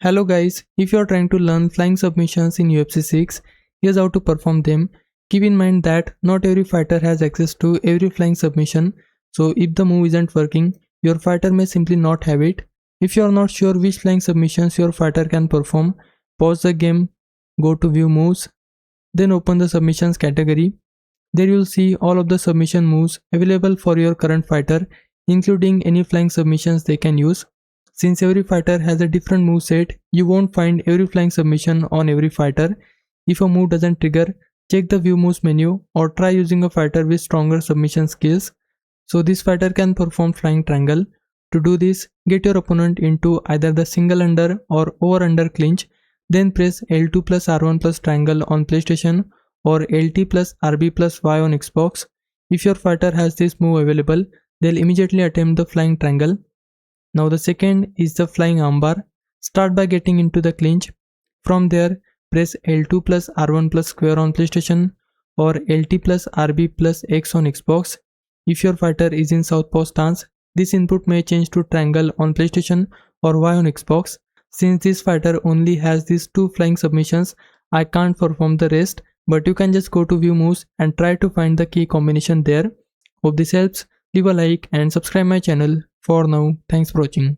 Hello guys, if you are trying to learn flying submissions in UFC 6, here's how to perform them. Keep in mind that not every fighter has access to every flying submission, so if the move isn't working, your fighter may simply not have it. If you are not sure which flying submissions your fighter can perform, pause the game, go to view moves, then open the submissions category. There you'll see all of the submission moves available for your current fighter, including any flying submissions they can use. Since every fighter has a different move set, you won't find every flying submission on every fighter. If a move doesn't trigger, check the view moves menu or try using a fighter with stronger submission skills. So this fighter can perform flying triangle. To do this, get your opponent into either the single under or over under clinch, then press L2 plus R1 plus triangle on PlayStation or LT plus RB plus Y on Xbox. If your fighter has this move available, they'll immediately attempt the flying triangle. Now the second is the flying armbar. Start by getting into the clinch. From there, press L2 plus R1 plus square on PlayStation or LT plus RB plus X on Xbox. If your fighter is in southpaw stance, this input may change to triangle on PlayStation or Y on Xbox. Since this fighter only has these two flying submissions, I can't perform the rest, but you can just go to view moves and try to find the key combination there. Hope this helps. Leave a like and subscribe my channel. For now, thanks for watching.